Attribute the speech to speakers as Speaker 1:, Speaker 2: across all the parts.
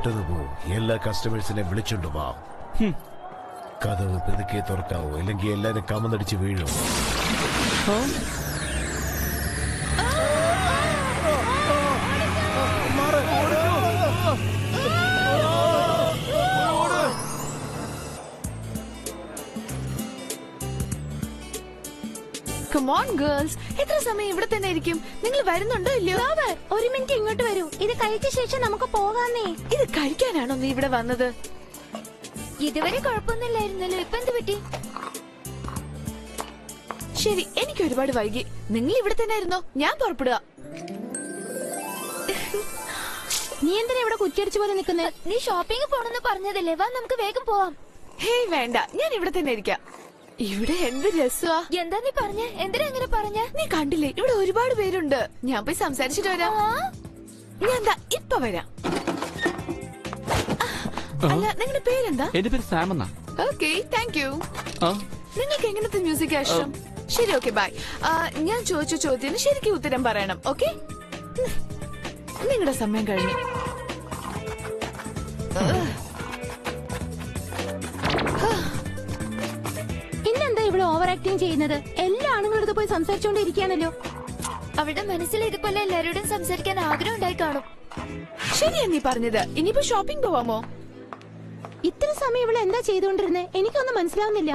Speaker 1: പെട്ടെന്ന് പോ. എല്ലാ കസ്റ്റമേഴ്സിനെ വിളിച്ചോണ്ട് വാ. കഥവ് പെതുക്കെ തുറക്കാവോ, അല്ലെങ്കിൽ എല്ലാരും കമന്നടിച്ച് വീഴും.
Speaker 2: Come on girls, എത്ര സമയം ഇവിടെ തന്നെ ഇരിക്കും? നിങ്ങൾ വരുന്നുണ്ടോ ഇല്ലയോ?
Speaker 3: ഒരു മിനിറ്റ് ഇങ്ങോട്ട് വരൂ. ഇത് കഴിച്ച ശേഷം നമുക്ക് പോകാന്നേ.
Speaker 2: ഇത് കഴിക്കാനാണോ നീ ഇവിടെ വന്നത്?
Speaker 3: ഇതുവരെ കുഴപ്പമൊന്നുമില്ലായിരുന്നല്ലോ, ഇപ്പൊ എന്ത് പറ്റി?
Speaker 2: ശരി, എനിക്ക് ഒരുപാട് വൈകി. നിങ്ങൾ ഇവിടെ തന്നെ ആയിരുന്നോ? ഞാൻ പുറപ്പെടുക.
Speaker 3: നീ എന്തിനാ ഇവിടെ കുറ്റിയടിച്ചു പോലെ നിൽക്കുന്നേ? നീ ഷോപ്പിംഗ് പോണെന്ന് പറഞ്ഞതല്ലേ, വാ നമുക്ക് വേഗം പോവാം.
Speaker 2: ഹേയ് വേണ്ട, ഞാൻ ഇവിടെ തന്നെ ഇരിക്കാം. ഇവിടെ എന്ത് രസാ.
Speaker 3: എന്താ നീ പറഞ്ഞ? എന്തിനാ അങ്ങനെ പറഞ്ഞ?
Speaker 2: നീ കണ്ടില്ലേ, ഇവിടെ ഒരുപാട് പേരുണ്ട്. ഞാൻ പോയി സംസാരിച്ചിട്ട് വരാം. ഞാൻ എന്താ ഇപ്പൊ വരാം. അല്ല, നിങ്ങളുടെ പേരെന്താ?
Speaker 4: എന്റെ പേര് സാം എന്നാ.
Speaker 2: Okay, thank you. നിങ്ങൾക്ക് എങ്ങനത്തെ മ്യൂസിക് ഇഷ്ടം? ശരി, ഓക്കെ, ബൈ. ഞാൻ ചോദിച്ച ചോദ്യത്തിന് ശരിക്കും ഉത്തരം പറയണം. ഓക്കെ, നിങ്ങളുടെ സമയം കഴിഞ്ഞു.
Speaker 3: ഇന്നെന്താ ഇവിടെ ഓവർ ആക്ടിങ് ചെയ്യുന്നത്? എല്ലാ ആണുങ്ങളടുത്ത് പോയി സംസാരിച്ചോണ്ടിരിക്കുകയാണല്ലോ. അവരുടെ മനസ്സിൽ ഇതുപോലെ എല്ലാവരോടും സംസാരിക്കാൻ ആഗ്രഹം ഉണ്ടായി കാണും.
Speaker 2: ശരിയാ നീ പറഞ്ഞത്. ഇനിയിപ്പോ ഷോപ്പിംഗ് പോവാമോ?
Speaker 3: ഇത്ര സമയം ഇവിടെ എന്താ ചെയ്തുകൊണ്ടിരുന്നേ? എനിക്കൊന്നും മനസ്സിലാവുന്നില്ല.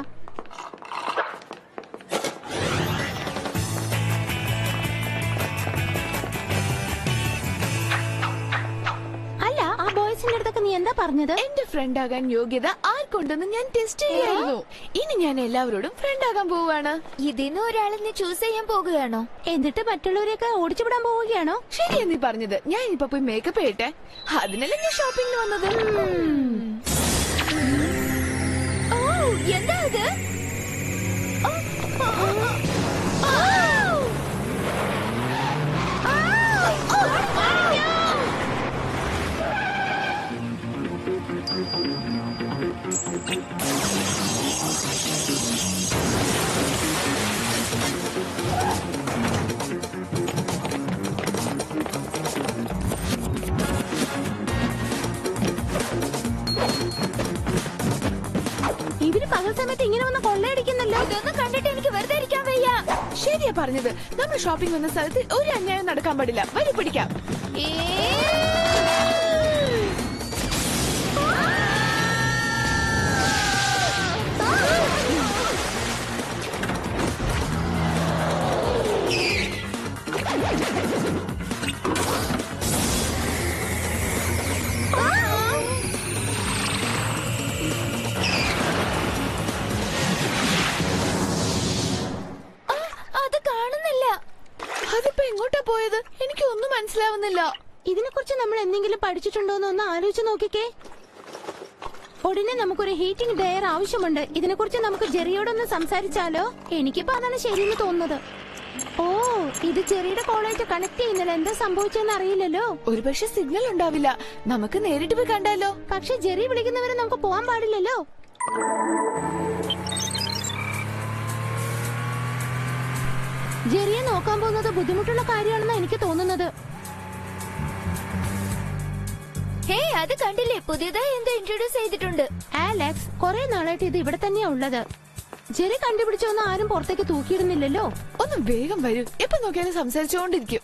Speaker 3: അല്ല, ആ ബോയ്സിന്റെ അടുത്തൊക്കെ നീ എന്താ പറഞ്ഞത്?
Speaker 2: എന്റെ ഫ്രണ്ട് ആകാൻ യോഗ്യത ആർക്കുണ്ടെന്ന് ഞാൻ ടെസ്റ്റ് ചെയ്യായിരുന്നു. ഇനി ഞാൻ എല്ലാവരോടും ഫ്രണ്ട് ആകാൻ പോവാണ്.
Speaker 3: ഇതിന്ന് ഒരാളെ നീ ചൂസ് ചെയ്യാൻ പോകുകയാണോ? എന്നിട്ട് മറ്റുള്ളവരെയൊക്കെ ഓടിച്ചുവിടാൻ പോവുകയാണോ?
Speaker 2: ശരിയാ നീ പറഞ്ഞത്. ഞാൻ ഇനിയിപ്പോ പോയി മേക്കപ്പ് ചെയ്യട്ടെ. അതിനല്ലേ ഞാൻ ഷോപ്പിംഗിന് വന്നത്.
Speaker 3: എന്താ ഇത്? ഇവര് പകൽ സമയത്ത് ഇങ്ങനെ വന്ന് കൊള്ളയടിക്കുന്നല്ലോ. ഇതൊന്നും കണ്ടിട്ട് എനിക്ക് വെറുതെ ഇരിക്കാൻ വയ്യ.
Speaker 2: ശരിയാ പറഞ്ഞത്. നമ്മൾ ഷോപ്പിംഗ് വന്ന സ്ഥലത്ത് ഒരു അന്യായം നടക്കാൻ പാടില്ല. വരി പിടിക്കാം.
Speaker 3: അത് കാണുന്നില്ല.
Speaker 2: അതിപ്പോ എങ്ങോട്ടാ പോയത്? എനിക്ക് ഒന്നും മനസ്സിലാവുന്നില്ല.
Speaker 3: ഇതിനെ കുറിച്ച് നമ്മൾ എന്തെങ്കിലും പഠിച്ചിട്ടുണ്ടോന്ന് ഒന്ന് ആലോചിച്ച് നോക്കിക്കേ. ഉടനെ നമുക്കൊരു ഹീറ്റിംഗ് ഡയർ ആവശ്യമുണ്ട്. ഇതിനെ കുറിച്ച് നമുക്ക് ജെറിയോടൊന്ന് സംസാരിച്ചാലോ? എനിക്കിപ്പോ അതാണ് ശരിയെന്ന് തോന്നുന്നത്. ഓ, ഇത് ജെറിയുടെ കോളേജ് കണക്ട് ചെയ്യുന്നില്ല. എന്താ സംഭവിച്ചെന്ന് അറിയില്ലല്ലോ.
Speaker 2: ഒരുപക്ഷെ സിഗ്നൽ ഉണ്ടാവില്ല. നമുക്ക് നേരിട്ട് പോയി കണ്ടാലോ?
Speaker 3: പക്ഷെ ജെറി വിളിക്കുന്നവരെ നമുക്ക് പോവാൻ പാടില്ലല്ലോ. ജെറിയെ നോക്കാൻ പോകുന്നത് ബുദ്ധിമുട്ടുള്ള കാര്യമാണെന്ന് എനിക്ക് തോന്നുന്നത്. ഹേയ്, അത് കണ്ടില്ലേ? പുതിയതായി എന്തോ ഇൻട്രൊഡ്യൂസ് ചെയ്തിട്ടുണ്ട്. ആലക്സ്, കുറെ നാളായിട്ട് ഇത് ഇവിടെ തന്നെയാ ഉള്ളത്. ജെറി കണ്ടുപിടിച്ചൊന്നും ആരും പുറത്തേക്ക് തൂക്കിയിടുന്നില്ലല്ലോ.
Speaker 2: ഒന്ന് വേഗം വരൂ. എപ്പൊ നോക്കിയാലും സംസാരിച്ചുകൊണ്ടിരിക്കും.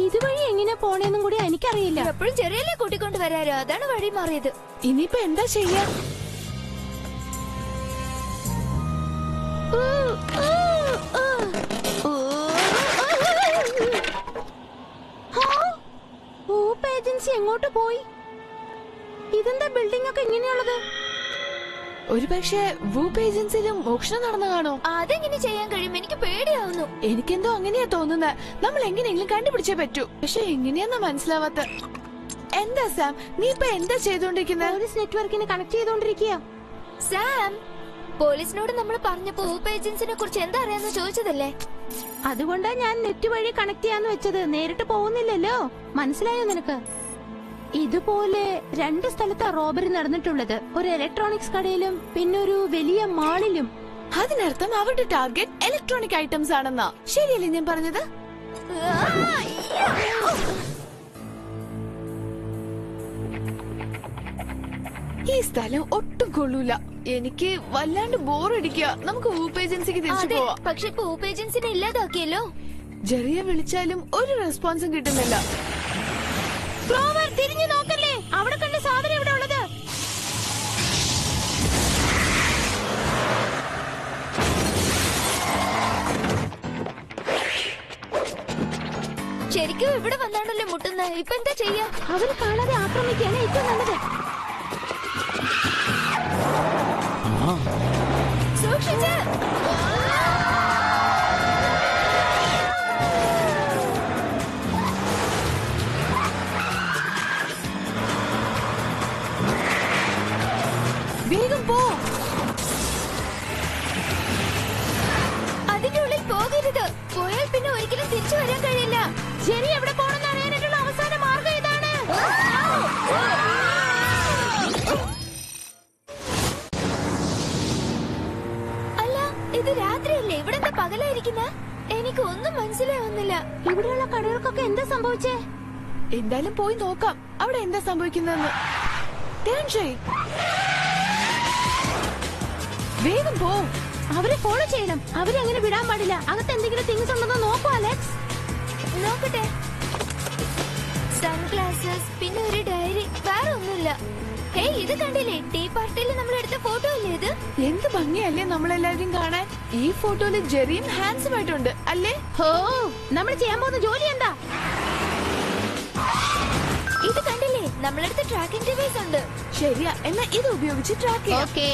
Speaker 3: ഇതുവഴി എങ്ങനെ പോണേന്നും കൂടി എനിക്കറിയില്ല. എപ്പോഴും ജെറിയല്ലേ കൂട്ടിക്കൊണ്ട് വരാരോ, അതാണ് വഴി മാറിയത്.
Speaker 2: ഇനിയിപ്പോ എന്താ ചെയ്യാ?
Speaker 3: ഏജൻസി എങ്ങോട്ട് പോയി? ഇതെന്താ ബിൽഡിംഗ് ഒക്കെ ഇങ്ങനെയുള്ളത്?
Speaker 2: ഒരുപക്ഷെ വൂപ്പ് ഏജൻസിയിലും മോഷണം നടന്നു കാണോ?
Speaker 3: അതെങ്ങനെ ചെയ്യാൻ കഴിയും? എനിക്ക് പേടിയാവുന്നു.
Speaker 2: എനിക്കെന്തോ അങ്ങനെയാ തോന്നുന്നത്. നമ്മൾ എങ്ങനെയെങ്കിലും കണ്ടുപിടിച്ചേ പറ്റൂ. പക്ഷെ എങ്ങനെയാന്നാ മനസ്സിലാവാത്ത. എന്താ സാം, നീ ഇപ്പൊ എന്താ ചെയ്തോണ്ടിരിക്കുന്നത്?
Speaker 3: പോലീസ് നെറ്റ്വർക്കിനെ കണക്ട് ചെയ്തോണ്ടിരിക്കുക. സാം, പോലീസിനോട് നമ്മൾ പറഞ്ഞപ്പോ വൂപ്പ് ഏജൻസിനെ കുറിച്ച് എന്താ അറിയാന്ന് ചോദിച്ചതല്ലേ? അതുകൊണ്ടാ ഞാൻ നെറ്റ് വഴി കണക്ട് ചെയ്യാന്ന് വെച്ചത്. നേരിട്ട് പോകുന്നില്ലല്ലോ. മനസ്സിലായോ നിനക്ക്? ഇതുപോലെ 2 സ്ഥലത്താ റോബറി നടന്നിട്ടുള്ളത്. ഒരു ഇലക്ട്രോണിക്സ് കടയിലും പിന്നെ ഒരു വലിയ മാളിലും.
Speaker 2: അതിനർത്ഥം അവരുടെ ടാർഗറ്റ് ഇലക്ട്രോണിക് ഐറ്റംസ് ആണെന്നാ. ശരിയല്ലേ ഞാൻ പറഞ്ഞത്? ഈ സ്ഥലം ഒട്ടും കൊള്ളൂല. എനിക്ക് വല്ലാണ്ട് ബോറടിക്കുക. നമുക്ക് ഊപ്പ് ഏജൻസിക്ക് തിരിച്ചു
Speaker 3: അതെ,
Speaker 2: പോവാം.
Speaker 3: പക്ഷെ ഇപ്പൊ ഊപ്പ് ഏജൻസിനെ ഇല്ലാതാക്കിയല്ലോ.
Speaker 2: ജെറിയെ വിളിച്ചാലും ഒരു റെസ്പോൺസും കിട്ടുന്നില്ല.
Speaker 3: ക്ലോവർ, തിരിഞ്ഞു നോക്കല്ലേ, അവിടെ കണ്ട സാധനം എവിടെ ഉള്ളത്? ശരിക്കും ഇവിടെ വന്നാണല്ലോ മുട്ടുന്നത്. ഇപ്പൊ എന്താ ചെയ്യാ? അവര് കാണാതെ ആക്രമിക്കാണ് ഏറ്റവും നല്ലത്. സൂക്ഷിച്ച്.
Speaker 2: വേഗം പോ.
Speaker 3: അതിന്റെ ഉള്ളിൽ പോകരുത്. പോയാൽ പിന്നെ ഒരിക്കലും തിരിച്ചു വരാൻ കഴിയില്ല. ശരി, എവിടെ പോണെന്ന് അറിയാനായിട്ടുള്ള അവസാന മാർഗം ഇതാണ്. അല്ല, ഇത് രാത്രിയല്ലേ? ഇവിടെ എന്താ പകലായിരിക്കുന്ന? എനിക്ക് ഒന്നും മനസ്സിലാവുന്നില്ല. ഇവിടെയുള്ള കടകൾക്കൊക്കെ എന്താ സംഭവിച്ചേ?
Speaker 2: എന്തായാലും പോയി നോക്കാം അവിടെ എന്താ സംഭവിക്കുന്നതെന്ന്. ടേൺ ചെയ്. വേഗം പോ.
Speaker 3: അവരെ ഫോളോ ചെയ്യണം. അവരെ അങ്ങനെ വിടാൻ പാടില്ല. അകത്ത് എന്തെങ്കിലും തിങ്സ് ഉണ്ടെന്ന് നോക്കൂ അലക്സ്. നോക്കട്ടെ. സൺഗ്ലാസസ്, പിന്നെ ഒരു ഡയറി, വേറെ ഒന്നുമില്ല. ഹേയ്, ഇത് കണ്ടില്ലേ? ടീ പാർട്ടിയിൽ നമ്മൾ എടുത്ത ഫോട്ടോ അല്ലേ ഇത്?
Speaker 2: എന്ത് ഭംഗിയല്ലേ നമ്മളെല്ലാവരും കാണാൻ. ഈ ഫോട്ടോയില് ജെറിയും ഹാൻസും ആയിട്ടുണ്ട് അല്ലേ?
Speaker 3: ഹോ, നമ്മൾ ചെയ്യാൻ പോകുന്ന ജോലി എന്താ? ഇത് കണ്ടില്ലേ? നമ്മളടുത്ത് ട്രാക്കിംഗ് ഡിവൈസ് ഉണ്ട്.
Speaker 2: ശരിയാ, എന്നാ ഇത് ഉപയോഗിച്ച് ട്രാക്ക് ചെയ്യാം.
Speaker 3: ഓക്കേ.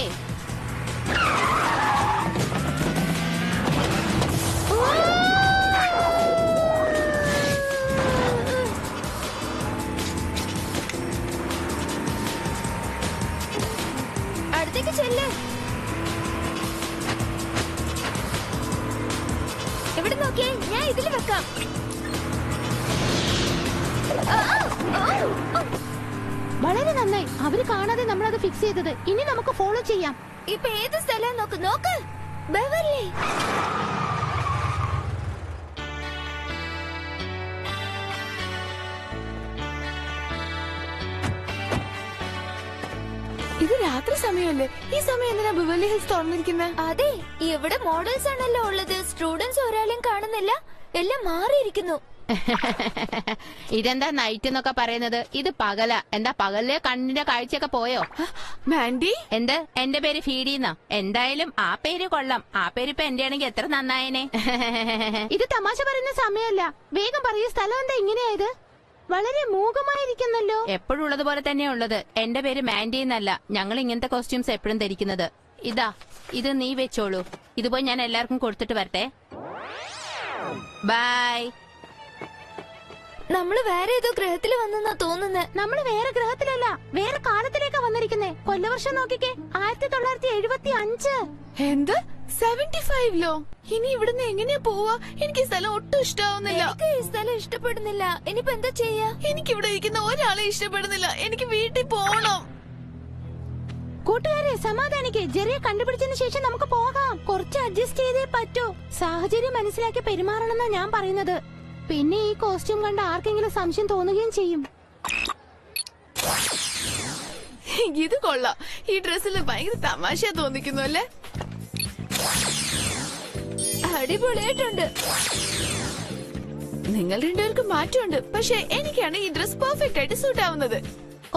Speaker 3: അടുത്തേക്ക് ചെല്ല്. ഇവിടെ നോക്കിയേ, ഞാൻ ഇതിൽ വെക്കാം. വളരെ നന്നായി. അവര് കാണാതെ നമ്മളത് ഫിക്സ് ചെയ്തത്. ഇനി നമുക്ക് ഫോളോ ചെയ്യാം. ഇപ്പൊ ഏത് സ്ഥലം നോക്ക്. നോക്ക്, ബെവർലി.
Speaker 2: ഇത് രാത്രി സമയമല്ലേ? ഈ സമയം എന്തിനാ ബിവർലി ഹിൽസ് തുറന്നിരിക്കുന്നത്?
Speaker 3: അതെ, ഇവിടെ മോഡൽസ് ആണല്ലോ ഉള്ളത്. സ്റ്റുഡൻസ് ഒരാളെയും കാണുന്നില്ല. എല്ലാം മാറിയിരിക്കുന്നു.
Speaker 4: ഇതെന്താ നൈറ്റ് എന്നൊക്കെ പറയുന്നത്? ഇത് പകല. എന്താ പകല് കണ്ണിന്റെ കാഴ്ചയൊക്കെ പോയോ?
Speaker 2: മാൻഡി,
Speaker 4: എന്ത്? എന്റെ പേര് ഫീഡിന്നാ? എന്തായാലും ആ പേര് കൊള്ളാം. ആ പേര് ഇപ്പൊ എന്റെ ആണെങ്കിൽ എത്ര നന്നായനെ.
Speaker 3: ഇത് തമാശ പറയുന്ന സമയമല്ല. വേഗം പറയൂ, സ്ഥലം എന്താ ഇങ്ങനെയായത്? വളരെ മൂകമായിരിക്കുന്നല്ലോ.
Speaker 4: എപ്പോഴും ഉള്ളതുപോലെ തന്നെയാ ഉള്ളത്. എന്റെ പേര് മാൻഡി എന്നല്ല. ഞങ്ങൾ ഇങ്ങനത്തെ കോസ്റ്റ്യൂംസ് എപ്പോഴും ധരിക്കുന്നത്. ഇതാ, ഇത് നീ വെച്ചോളൂ. ഇത് പോയി ഞാൻ എല്ലാവർക്കും കൊടുത്തിട്ട് വരട്ടെ. ബൈ.
Speaker 3: നമ്മള് വേറെ ഏതോ ഗ്രഹത്തിൽ വന്നെന്നാ തോന്നുന്നത്. നമ്മള് വേറെ ഗ്രഹത്തിലല്ല, വേറെ കാലത്തിലേക്കാ വന്നിരിക്കുന്നേ. കൊല്ലവർഷം നോക്കിക്കേ, 1975.
Speaker 2: എന്ത് 75ലോ? ഇനി ഇവിടുന്ന് എങ്ങനെയാ പോവാ? എനിക്ക് ഈ സ്ഥലം ഒട്ടും ഇഷ്ടാവുന്നില്ല.
Speaker 3: എനിക്ക് ഈ സ്ഥലം ഇഷ്ടപ്പെടുന്നില്ല. ഇനിയിപ്പോ എന്താ ചെയ്യാ?
Speaker 2: എനിക്ക് ഇവിടെ ഇരിക്കുന്ന ഒരാളെ ഇഷ്ടപ്പെടുന്നില്ല. എനിക്ക് വീട്ടിൽ പോണം.
Speaker 3: കൂട്ടുകാരെ, സമാധാനിക്ക്. ജെറിയെ കണ്ടുപിടിച്ചതിന് ശേഷം നമുക്ക് പോകാം. കുറച്ച് അഡ്ജസ്റ്റ് ചെയ്തേ പറ്റൂ. സാഹചര്യം മനസ്സിലാക്കി പെരുമാറണമെന്നാ ഞാൻ പറയുന്നത്. പിന്നെ ഈ കോസ്റ്റ്യൂം കണ്ട ആർക്കെങ്കിലും സംശയം തോന്നുകയും ചെയ്യും.
Speaker 2: ഇത് കൊള്ളാം. ഈ ഡ്രസ്സിൽ ഭയങ്കര തമാശ തോന്നിക്കുന്നു അല്ലേ?
Speaker 3: അടിപൊളിയായിട്ടുണ്ട്.
Speaker 2: നിങ്ങൾ രണ്ടുപേർക്കും മാറ്റമുണ്ട്. പക്ഷെ എനിക്കാണ് ഈ ഡ്രസ് പെർഫെക്റ്റ് ആയിട്ട് സൂട്ട് ആവുന്നത്.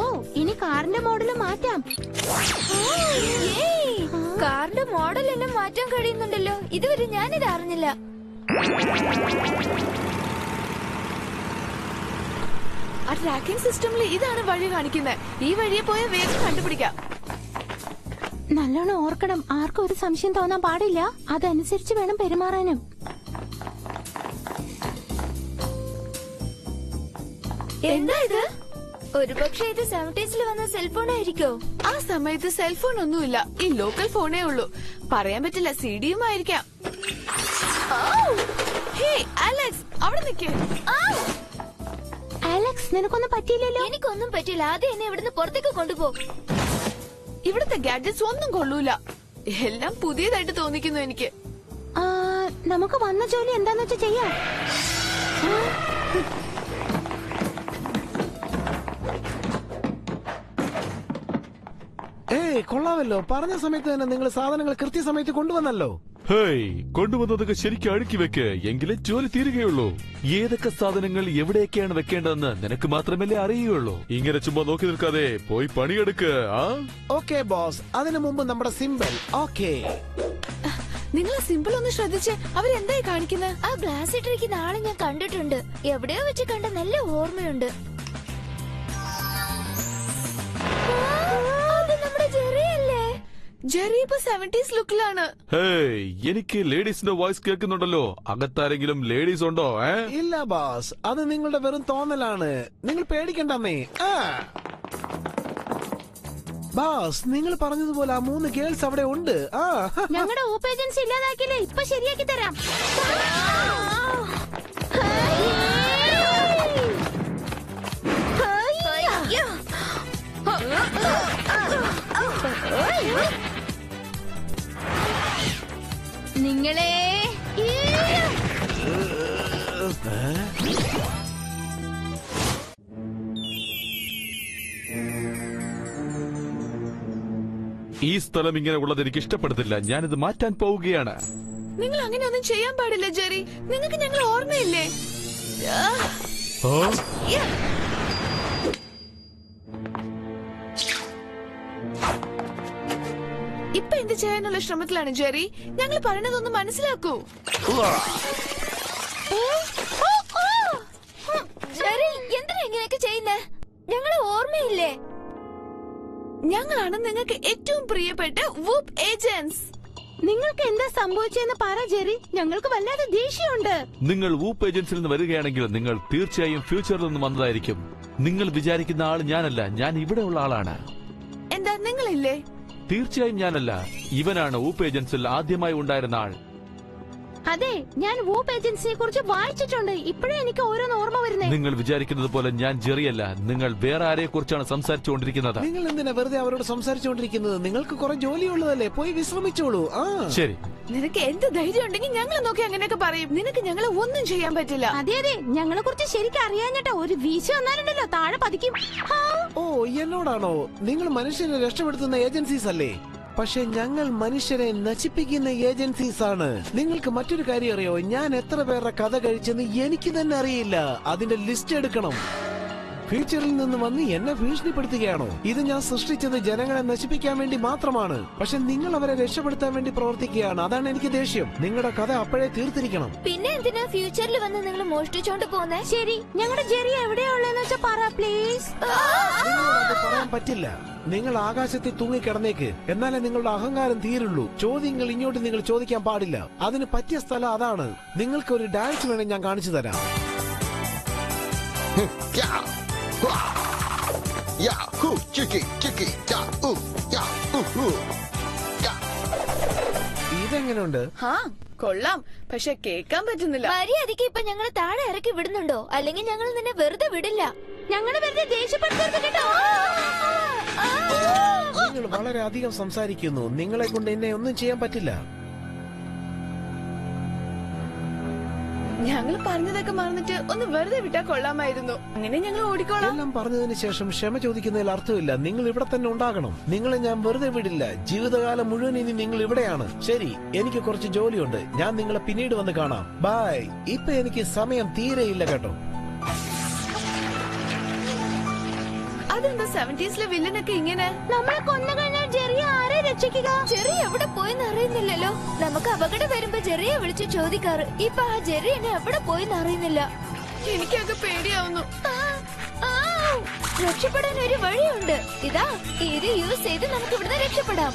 Speaker 3: ഓ, ഇനി കാറിന്റെ മോഡൽ മാറ്റാം. കാറിന്റെ മോഡൽ എല്ലാം മാറ്റാൻ കഴിയുന്നുണ്ടല്ലോ. ഇതുവരെ ഞാനിത് അറിഞ്ഞില്ല.
Speaker 2: ആ ട്രാക്കിംഗ് സിസ്റ്റമിൽ ഇതാണ് വഴി കാണിക്കുന്നത്. ഈ വഴിയെ പോയാൽ വേഗം കണ്ടുപിടിക്കാം.
Speaker 3: നല്ലോണം ഓർക്കണം, ആർക്കും ഒരു സംശയം തോന്നാൻ പാടില്ല. അതനുസരിച്ച് വേണം പെരുമാറാനും. എന്താ ഇത്? ഒരുപക്ഷെ ഇത് 70s വന്ന സെൽഫോൺ ആയിരിക്കോ?
Speaker 2: ആ സമയത്ത് സെൽഫോൺ ഒന്നുമില്ല. ഈ ലോക്കൽ ഫോണേ ഉള്ളൂ. പറയാൻ പറ്റില്ല, സിഡിയും ആയിരിക്കാം. ഹേ അലക്സ്, അവിടെ നിൽക്കേ.
Speaker 3: അലക്സ്, നിനക്കൊന്നും പറ്റിയില്ലല്ലോ? എനിക്കൊന്നും പറ്റില്ല. ആദ്യം എന്നെ ഇവിടുന്ന് പുറത്തേക്ക് കൊണ്ടുപോ.
Speaker 2: ഇവിടുത്തെ ഗാഡ്ജറ്റ്സ് ഒന്നും കൊള്ളൂല. എല്ലാം പുതിയതായിട്ട് തോന്നിക്കുന്നു എനിക്ക്.
Speaker 3: നമുക്ക് വന്ന ജോലി എന്താന്ന് വെച്ചാ ചെയ്യാം.
Speaker 1: ഏയ് കൊള്ളാമല്ലോ, പറഞ്ഞ സമയത്ത് തന്നെ നിങ്ങൾ സാധനങ്ങൾ കൃത്യസമയത്ത് കൊണ്ടുവന്നല്ലോ.
Speaker 5: ഹേയ്, കൊണ്ടുവന്നതൊക്കെ ശരിക്കും അടുക്കി വെക്ക്, എങ്കിലേ ജോലി തീരുകയുള്ളൂ. ഏതൊക്കെ സാധനങ്ങൾ എവിടെയൊക്കെയാണ് വെക്കേണ്ടതെന്ന് നിനക്ക് മാത്രമല്ലേ അറിയുകയുള്ളൂ. ഇങ്ങനെ ചുമ്മാ നോക്കി നിൽക്കാതെ പോയി പണിയെടുക്ക്. ആ
Speaker 1: ഓക്കെ ബോസ്, അതിനു മുമ്പ് നമ്മുടെ സിമ്പിൾ. ഓക്കെ,
Speaker 2: നിങ്ങൾ സിമ്പിൾ ഒന്ന് ശ്രദ്ധിച്ച് അവരെന്തായി കാണിക്കുന്നത്?
Speaker 3: ആ ഗ്ലാസ് ഇട്ടിരിക്കുന്ന ആളെ ഞാൻ കണ്ടിട്ടുണ്ട്. എവിടെയോ വെച്ച് കണ്ട നല്ല ഓർമ്മയുണ്ട്. അത് നമ്മുടെ ജെറിയല്ലേ?
Speaker 2: ജെറി ഇപ്പൊ 70s ലുക്കിലാണ്.
Speaker 5: ഹേയ്, എനിക്ക് ലേഡീസിന്റെ വോയിസ് കേൾക്കുന്നുണ്ടല്ലോ. അകത്താരെങ്കിലും ലേഡീസ് ഉണ്ടോ?
Speaker 1: ഇല്ല ബോസ്, അത് നിങ്ങളുടെ വെറും തോന്നലാണ്. നിങ്ങൾ പേടിക്കണ്ടമ്മേ. ബോസ്, നിങ്ങൾ പറഞ്ഞതുപോലെ ആ 3 ഗേൾസ് അവിടെ ഉണ്ട്.
Speaker 3: ഞങ്ങളുടെ ഊപ്പ് ഏജൻസി ഇല്ലാതാക്കില്ലേ, ഇപ്പൊ ശരിയാക്കി തരാം.
Speaker 4: നിങ്ങളെ
Speaker 5: ഈ സ്ഥലം ഇങ്ങനെ ഉള്ളത് എനിക്ക് ഇഷ്ടപ്പെടുന്നില്ല. ഞാനിത് മാറ്റാൻ പോവുകയാണ്.
Speaker 2: നിങ്ങൾ അങ്ങനെ ഒന്നും ചെയ്യാൻ പാടില്ല ജെറി. നിങ്ങൾക്ക് ഞങ്ങൾ ഓർമ്മയില്ലേ? ഇപ്പൊ എന്ത് ചെയ്യാനുള്ള ശ്രമത്തിലാണ് ജെറി? ഞങ്ങൾ പറയുന്നതൊന്ന് മനസ്സിലാക്കൂ.
Speaker 3: ജെറി, എന്തിനാ ഇങ്ങനെയൊക്കെ ചെയ്യുന്നേ? ഞങ്ങളെ ഓർമ്മയില്ലേ?
Speaker 2: ഞങ്ങളാണ് നിങ്ങൾക്ക് ഏറ്റവും പ്രിയപ്പെട്ട വൂപ്പ് ഏജൻസ്.
Speaker 3: നിങ്ങൾക്ക് എന്താ സംഭവിച്ചെന്ന് പറ ജെറി, ഞങ്ങൾക്ക് വല്ലാതെ ദേഷ്യമുണ്ട്.
Speaker 5: നിങ്ങൾ വൂപ്പ് ഏജൻസിയിൽ നിന്ന് വരികയാണെങ്കിൽ നിങ്ങൾ തീർച്ചയായും ഫ്യൂച്ചറിൽ നിന്ന് വന്നതായിരിക്കും. നിങ്ങൾ വിചാരിക്കുന്ന ആൾ ഞാനല്ല, ഞാൻ ഇവിടെ ഉള്ള ആളാണ്.
Speaker 2: എന്താ നിങ്ങളില്ലേ?
Speaker 5: തീർച്ചയായും ഞാനല്ല. ഇവനാണ് വൂപ്പ് ഏജൻസിൽ ആദ്യമായി ഉണ്ടായിരുന്ന ആൾ.
Speaker 3: അതെ, ഞാൻ വൂപ്പ് ഏജൻസിയെ കുറിച്ച് വായിച്ചിട്ടുണ്ട്. ഇപ്പോഴേ എനിക്ക് ഓരോന്ന് ഓർമ്മ വരുന്നേ.
Speaker 5: നിങ്ങൾ വിചാരിക്കുന്നത് പോലെ ഞാൻ ജെറിയല്ല. നിങ്ങൾ വേറെ ആരെ കുറിച്ചാണ് സംസാരിച്ചുകൊണ്ടിരിക്കുന്നത്.
Speaker 1: നിങ്ങൾ എന്തിനാ വെറുതെ അവരോട് സംസാരിച്ചുകൊണ്ടിരിക്കുന്നത്? നിങ്ങൾക്ക് കുറെ ജോലിയുള്ളതല്ലേ, പോയി വിശ്രമിച്ചോളൂ.
Speaker 5: ശരി,
Speaker 2: നിനക്ക് എന്ത് ധൈര്യം ഉണ്ടെങ്കിൽ ഞങ്ങൾ നോക്കി അങ്ങനെയൊക്കെ പറയും. നിനക്ക് ഞങ്ങളെ ഒന്നും ചെയ്യാൻ പറ്റില്ല.
Speaker 3: അതെ അതെ, ഞങ്ങളെ കുറിച്ച് ശരിക്കും അറിയാഞ്ഞിട്ടാ. ഒരു വീശ വന്നാലുണ്ടല്ലോ താഴെ പതിക്കും.
Speaker 1: ഓ, എന്നോടാണോ? നിങ്ങൾ മനുഷ്യരെ രക്ഷപ്പെടുത്തുന്ന ഏജൻസീസ് അല്ലേ? പക്ഷെ ഞങ്ങൾ മനുഷ്യരെ നശിപ്പിക്കുന്ന ഏജൻസീസ് ആണ്. നിങ്ങൾക്ക് മറ്റൊരു കാര്യം അറിയോ? ഞാൻ എത്ര പേരുടെ കഥ കഴിച്ചെന്ന് എനിക്ക് തന്നെ അറിയില്ല. അതിന്റെ ലിസ്റ്റ് എടുക്കണം. ഫ്യൂച്ചറിൽ നിന്ന് വന്ന് എന്നെ ഭീഷണിപ്പെടുത്തുകയാണോ? ഇത് ഞാൻ സൃഷ്ടിച്ചത് ജനങ്ങളെ നശിപ്പിക്കാൻ വേണ്ടി മാത്രമാണ്. പക്ഷെ നിങ്ങൾ അവരെ രക്ഷപ്പെടുത്താൻ വേണ്ടി പ്രവർത്തിക്കുകയാണ്. അതാണ് എനിക്ക് ദേഷ്യം. നിങ്ങളുടെ കഥ അപ്പോഴേ തീർത്തിരിക്കണം.
Speaker 3: പിന്നെ എന്തിനാ ഫ്യൂച്ചറിൽ വന്ന് നിങ്ങൾ മോഷ്ടിച്ചോണ്ട് പോന്നെ? ശരി, ഞങ്ങളുടെ ജെറി എവിടെയാ ഉള്ളതെന്ന് വെച്ചാ പറ പ്ലീസ്.
Speaker 1: നിങ്ങളോട് അത് പറയാൻ പറ്റില്ല. നിങ്ങൾ ആകാശത്തിൽ തൂങ്ങിക്കിടന്നേക്ക്, എന്നാലേ നിങ്ങളുടെ അഹങ്കാരം തീരുള്ളൂ. ചോദ്യങ്ങൾ ഇങ്ങോട്ട് നിങ്ങൾ ചോദിക്കാൻ പാടില്ല. അതിന് പറ്റിയ സ്ഥലം അതാണ്. നിങ്ങൾക്ക് ഒരു ഡാൻസ് വേണം, ഞാൻ കാണിച്ചു തരാം. ഇതെങ്ങനെയുണ്ട്?
Speaker 2: കൊള്ളാം, പക്ഷെ കേൾക്കാൻ പറ്റുന്നില്ല.
Speaker 3: മര്യാദയ്ക്ക് ഇപ്പൊ ഞങ്ങളെ താഴെ ഇറക്കി വിടുന്നുണ്ടോ? അല്ലെങ്കിൽ ഞങ്ങൾ നിന്നെ വെറുതെ വിടില്ല. ഞങ്ങളെ വെറുതെ ദേഷ്യപ്പെടുത്തരുത് കേട്ടോ.
Speaker 1: നിങ്ങൾ വളരെ അധികം സംസാരിക്കുന്നു. നിങ്ങളെ കൊണ്ട് എന്നെ ഒന്നും ചെയ്യാൻ പറ്റില്ല.
Speaker 2: ഞങ്ങൾ പറഞ്ഞതൊക്കെ മറന്നിട്ട് ഒന്ന് വെറുതെ വിട്ടാ കൊള്ളാമായിരുന്നു. അങ്ങനെ ഞങ്ങൾ ഓടിക്കോളാം.
Speaker 1: എല്ലാം പറഞ്ഞതിന് ശേഷം ക്ഷമ ചോദിക്കുന്നതിൽ അർത്ഥമില്ല. നിങ്ങൾ ഇവിടെ തന്നെ ഉണ്ടാകണം. നിങ്ങളെ ഞാൻ വെറുതെ വിടില്ല. ജീവിതകാലം മുഴുവൻ ഇനി നിങ്ങൾ ഇവിടെയാണ്. ശരി, എനിക്ക് കുറച്ച് ജോലിയുണ്ട്. ഞാൻ നിങ്ങളെ പിന്നീട് വന്ന് കാണാം. ബൈ. ഇപ്പൊ എനിക്ക് സമയം തീരെയില്ല കേട്ടോ.
Speaker 2: അതെന്താ 70s വില്ലനൊക്കെ ഇങ്ങനെ?
Speaker 3: നമ്മളെ കൊന്നു കഴിഞ്ഞാൽ ജെറിയെ ആരെ രക്ഷിക്കുക? ജെറി എവിടെ പോയെന്ന് അറിയുന്നില്ലല്ലോ. നമുക്ക് അപകടം വരുമ്പോ ജെറിയെ വിളിച്ച് ചോദിക്കാറ്. ഇപ്പൊ ആ ജെറി എന്നെ എവിടെ പോയെന്ന് അറിയുന്നില്ല.
Speaker 2: എനിക്കൊക്കെ പേടിയാവുന്നു.
Speaker 3: രക്ഷപ്പെടാൻ ഒരു വഴിയുണ്ട്. ഇതാ, ഇത് യൂസ് ചെയ്ത് നമുക്ക് ഇവിടുന്ന് രക്ഷപ്പെടാം.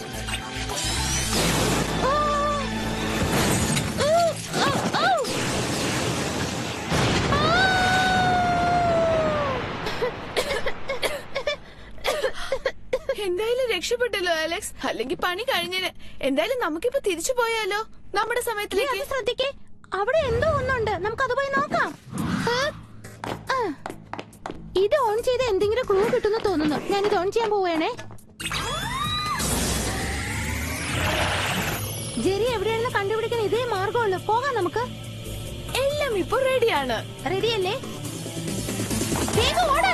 Speaker 2: എന്തായാലും രക്ഷപ്പെട്ടല്ലോ അലക്സ്. അല്ലെങ്കിൽ പണി കഴിഞ്ഞിന്. എന്തായാലും നമുക്കിപ്പോ തിരിച്ചു പോയാലോ നമ്മുടെ സമയത്തിലേക്ക്?
Speaker 3: ശ്രദ്ധിക്കേ, അവിടെ എന്തോ ഒന്നുണ്ട്. നമുക്കത് പോയി നോക്കാം. ഇത് ഓൺ ചെയ്ത് എന്തെങ്കിലും ക്ലൂ കിട്ടുന്നു തോന്നുന്നു. ഞാനിത് ഓൺ ചെയ്യാൻ പോവുകയാണേ. ജെറി എവിടെയാണെന്ന് കണ്ടുപിടിക്കാൻ ഇതേ മാർഗമുള്ളൂ. പോകാം നമുക്ക്.
Speaker 2: എല്ലാം ഇപ്പൊ റെഡിയാണ്.
Speaker 3: റെഡിയല്ലേ? വേഗം ഓട്.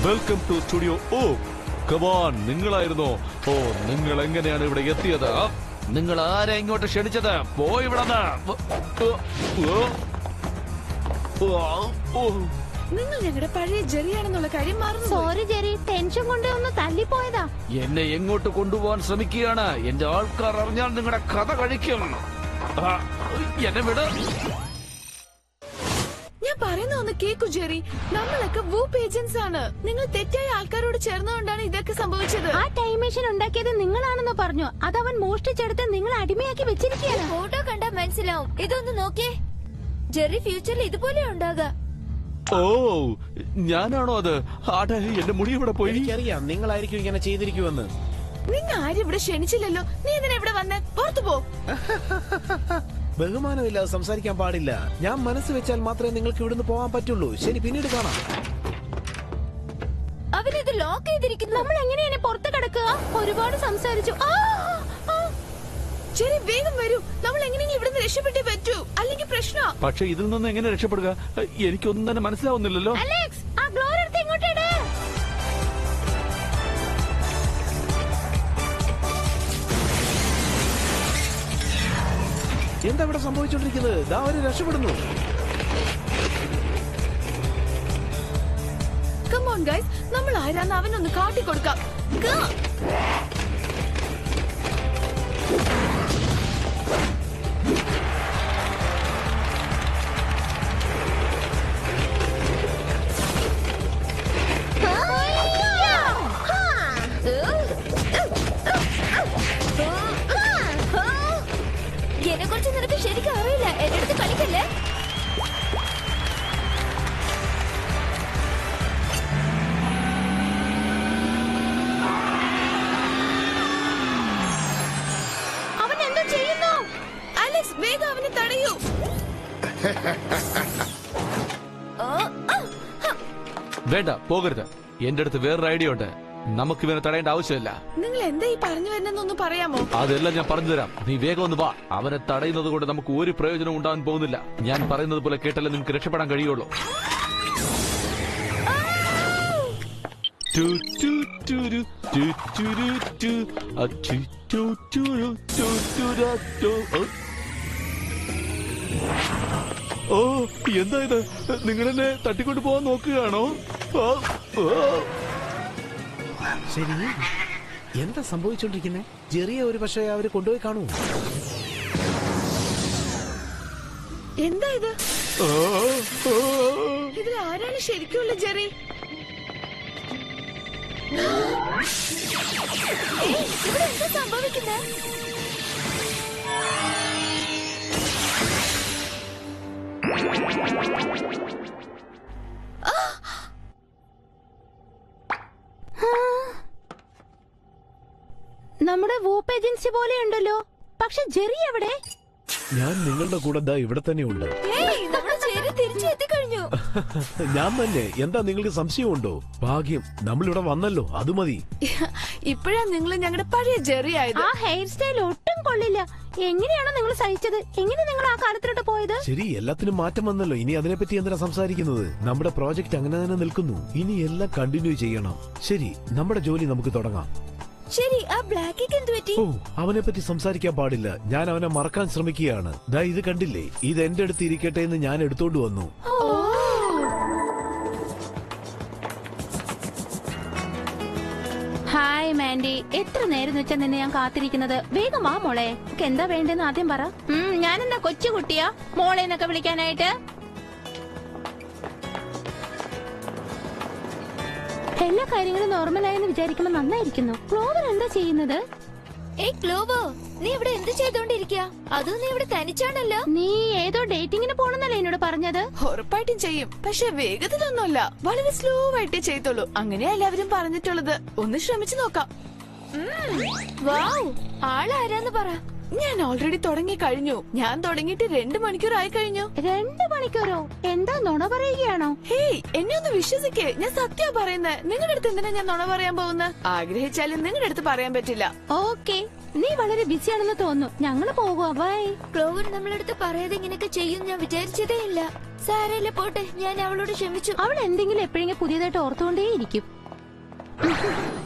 Speaker 5: Welcome to studio. ഓ കമാൻ, നിങ്ങളായിരുന്നോ? ഓ, നിങ്ങൾ എങ്ങനെയാണ് ഇവിടെ എത്തിയത്? നിങ്ങൾ ആരെ ഇങ്ങോട്ട് ക്ഷണിച്ചത്? പോയി ഇവിടെ.
Speaker 2: നിങ്ങൾ ഞങ്ങളുടെ പഴയ ജെറിയാണെന്നുള്ള കാര്യം മറന്നു.
Speaker 3: സോറി ജെറി, ടെൻഷൻ കൊണ്ട് ഒന്ന് തല്ലിപ്പോയതാ.
Speaker 5: എന്നെ എങ്ങോട്ട് കൊണ്ടുപോകാൻ ശ്രമിക്കുകയാണ്. എന്റെ ആൾക്കാർ അറിഞ്ഞാൽ നിങ്ങളുടെ കഥ കഴിക്കും. എന്നെ വിട.
Speaker 2: ഞാൻ പറയുന്ന ഒന്ന് കേക്കു ജെറി. നമ്മളൊക്കെ വൂപ്പ് ഏജൻസ് ആണ്. നിങ്ങൾ തെറ്റായ ആൾക്കാരോട് ചേർന്നുകൊണ്ടാണ് ഇതൊക്കെ സംഭവിച്ചത്.
Speaker 3: ആ ടൈം മെഷീൻ ഉണ്ടാക്കിയത് നിങ്ങളാണെന്ന് പറഞ്ഞു. അതവൻ മോഷ്ടിച്ചെടുത്ത് നിങ്ങൾ അടിമയാക്കി വെച്ചിരിക്കുകയാണ്.
Speaker 6: ഫോട്ടോ കണ്ടാ മനസ്സിലാവും. ഇതൊന്ന് നോക്കിയേ. ജെറി ഫ്യൂച്ചറിൽ ഇതുപോലെ ഉണ്ടാകാം.
Speaker 5: ഓ, ഞാനാണോ അത്? ആട്ടെ, എന്റെ മുടി ഇവിടെ പോയി.
Speaker 1: എനിക്കറിയാം നിങ്ങളായിരിക്കും ഇങ്ങനെ ചെയ്തിരിക്കുമെന്ന്.
Speaker 2: നിന്നെ ആരും ഇവിടെ ക്ഷണിച്ചില്ലല്ലോ. നീ എന്തിനാ ഇവിടെ വന്ന്? പുറത്തു പോ.
Speaker 1: ബഹുമാനമില്ലാതെ സംസാരിക്കാൻ പാടില്ല. ഞാൻ മനസ്സ് വെച്ചാൽ മാത്രമേ നിങ്ങൾക്ക് ഇവിടുന്ന് പോകാൻ പറ്റുള്ളൂ. ശരി, പിന്നീട് കാണാം.
Speaker 6: അവരിത് ലോക്ക് ചെയ്തിരിക്കുന്നു.
Speaker 3: നമ്മൾ എങ്ങനെയാണ് പുറത്ത് കിടക്കുക? ഒരുപാട് സംസാരിച്ചു.
Speaker 2: ജെറി വേഗം വരൂ. നമ്മൾ എങ്ങനെയെങ്കിലും ഇവിടുന്ന് രക്ഷപ്പെട്ടേ പറ്റൂ, അല്ലെങ്കിൽ പ്രശ്നം.
Speaker 5: പക്ഷെ ഇതിൽ നിന്ന് എങ്ങനെ രക്ഷപ്പെടുക? എനിക്കൊന്നും തന്നെ മനസ്സിലാവുന്നില്ലല്ലോ.
Speaker 3: അലക്സ്, ആ ഗ്ലോർ എടുത്ത് ഇങ്ങോട്ട് ഇട്.
Speaker 1: എന്താ ഇവിടെ സംഭവിച്ചോണ്ടിരിക്കുന്നത്? ദാ അവര് രക്ഷപ്പെടുന്നു.
Speaker 2: Come on guys, നമ്മൾ ആരാന്ന് അവനൊന്ന് കാട്ടിക്കൊടുക്കാം.
Speaker 6: എന്നെ കുറിച്ച് നിനക്ക് ശരിക്കും അറിയില്ല. എന്റെ അടുത്ത് കളിക്കല്ലേ.
Speaker 2: അവൻ എന്തോ ചെയ്യുന്നു. അലക്സ്, വേഗം അവനെ തടയൂ.
Speaker 5: വേണ്ട, പോകരുത്. എന്റെ അടുത്ത് വേറൊരു ഐഡിയ ഉണ്ട്. നമുക്ക് ഇവനെ തടയേണ്ട ആവശ്യമില്ല.
Speaker 2: നിങ്ങൾ എന്താ ഈ പറഞ്ഞു വരുന്നൊന്ന് പറയാമോ?
Speaker 5: അതെല്ലാം ഞാൻ പറഞ്ഞു തരാം. നീ വേഗം ഒന്ന് വാ. അവനെ തടയുന്നത് കൊണ്ട് നമുക്ക് ഒരു പ്രയോജനം ഉണ്ടാകാൻ പോകുന്നില്ല. ഞാൻ പറയുന്നത് പോലെ കേട്ടല്ലേ നിങ്ങൾക്ക് രക്ഷപ്പെടാൻ കഴിയുള്ളൂ. ഓ, എന്താ ഇത്? നിങ്ങളെന്നെ തട്ടിക്കൊണ്ടു പോവാൻ നോക്കുകയാണോ?
Speaker 1: ശരി, എന്താ സംഭവിച്ചോണ്ടിരിക്കുന്നേ? ജെറിയെ ഒരു പക്ഷേ അവര് കൊണ്ടുപോയി കാണൂ.
Speaker 2: എന്താ ഇത്? ഇതിൽ ആരാണ് ശരിക്കുള്ള ജെറി?
Speaker 6: ഇവിടെ എന്താ സംഭവിക്കുന്നത്?
Speaker 3: നമ്മുടെ വൂപ്പ് ഏജൻസി പോലെയുണ്ടല്ലോ. പക്ഷെ ജെറി എവിടെ?
Speaker 1: ഞാൻ നിങ്ങളുടെ കൂടെ ദാ ഇവിടെ തന്നെ ഉണ്ട്.
Speaker 6: നമ്മുടെ ജെറി തിരിച്ചു എത്തിക്കഴിഞ്ഞു.
Speaker 1: ഞാൻ തന്നെ. എന്താ നിങ്ങൾക്ക് സംശയമുണ്ടോ? ഭാഗ്യം, നമ്മളിവിടെ വന്നല്ലോ, അത് മതി.
Speaker 2: ഇപ്പോഴാ നിങ്ങൾ ഞങ്ങളുടെ പഴയ ജെറി ആയത്.
Speaker 3: ആ ഹെയർ സ്റ്റൈൽ ഒട്ടും കൊള്ളില്ല. എങ്ങനെയാണോ നിങ്ങൾ സഹിച്ചത്? എങ്ങനെ നിങ്ങൾ ആ കാലത്തിലോട്ട് പോയത്?
Speaker 1: ശരി, എല്ലാത്തിനും മാറ്റം വന്നല്ലോ. ഇനി അതിനെപ്പറ്റി എന്തിനാ സംസാരിക്കുന്നത്? നമ്മുടെ പ്രോജക്റ്റ് അങ്ങനെ തന്നെ നിൽക്കുന്നു. ഇനി എല്ലാം കണ്ടിന്യൂ ചെയ്യണം. ശരി, നമ്മുടെ ജോലി നമുക്ക് തുടങ്ങാം.
Speaker 6: ശരി, ആ ബ്ലാക്കിക്ക് എന്ത് പറ്റി?
Speaker 1: ഓ, അവനെ പറ്റി സംസാരിക്കാൻ പാടില്ല. ഞാൻ അവനെ മറക്കാൻ ശ്രമിക്കുകയാണ്. ദാ ഇത് കണ്ടില്ലേ? ഇത് എന്റെ അടുത്ത് ഇരിക്കട്ടെ എന്ന് ഞാൻ എടുത്തോണ്ട് വന്നു.
Speaker 4: ഹായ് മാൻഡി, എത്ര നേരം വെച്ചാ നിന്നെ ഞാൻ കാത്തിരിക്കുന്നത്. വേഗം വാ മോളെ. എന്താ വേണ്ടെന്ന് ആദ്യം പറ. ഞാനെന്താ കൊച്ചു കുട്ടിയാ മോളെ എന്നൊക്കെ വിളിക്കാനായിട്ട്?
Speaker 3: എല്ലാ കാര്യങ്ങളും നോർമലായെന്ന് വിചാരിക്കുമ്പോ നന്നായിരിക്കുന്നു. ക്ലോവർ എന്താ ചെയ്യുന്നത്?
Speaker 6: ഏയ് ക്ലോവോ, നീ ഇവിടെ എന്ത് ചെയ്തോണ്ടിരിക്കുക? അതും നീ ഇവിടെ തനിച്ചാണല്ലോ.
Speaker 3: നീ ഏതോ ഡേറ്റിങ്ങിന് പോണെന്നല്ലേ എന്നോട് പറഞ്ഞത്?
Speaker 2: ഉറപ്പായിട്ടും ചെയ്യും, പക്ഷെ വേഗത്തിലൊന്നുമല്ല. വളരെ സ്ലോ ആയിട്ടേ ചെയ്തോളൂ. അങ്ങനെയാ എല്ലാവരും പറഞ്ഞിട്ടുള്ളത്. ഒന്ന് ശ്രമിച്ചു നോക്കാം.
Speaker 6: വാവ്, ആളാരാന്ന് പറ.
Speaker 2: ഞാൻ ഓൾറെഡി തുടങ്ങി കഴിഞ്ഞു. ഞാൻ തുടങ്ങിയിട്ട് 2 മണിക്കൂറായി കഴിഞ്ഞു.
Speaker 3: 2 മണിക്കൂറോ? എന്താ നുണ പറയുകയാണോ?
Speaker 2: ഹേയ്, എന്നെ ഒന്ന് വിശ്വസിക്കേ. ഞാൻ സത്യാ പറയുന്നത്. നിങ്ങളുടെ അടുത്ത് എന്തിനാ ഞാൻ നുണ പറയാൻ പോകുന്നത്? ആഗ്രഹിച്ചാലും നിങ്ങളുടെ അടുത്ത് പറയാൻ പറ്റില്ല.
Speaker 3: ഓക്കെ, നീ വളരെ ബിസിയാണെന്ന് തോന്നുന്നു. ഞങ്ങള് പോകുക. ബൈ.
Speaker 6: ക്ലോവർ നമ്മളടുത്ത് പറയാതെ ഇങ്ങനെയൊക്കെ ചെയ്യും ഞാൻ വിചാരിച്ചതേ ഇല്ല. സാരയില്ല, പോട്ടെ. ഞാൻ അവളോട് ക്ഷമിച്ചു.
Speaker 3: അവൾ എന്തെങ്കിലും എപ്പോഴെങ്കിലും പുതിയതായിട്ട് ഓർത്തുകൊണ്ടേയിരിക്കും. ആ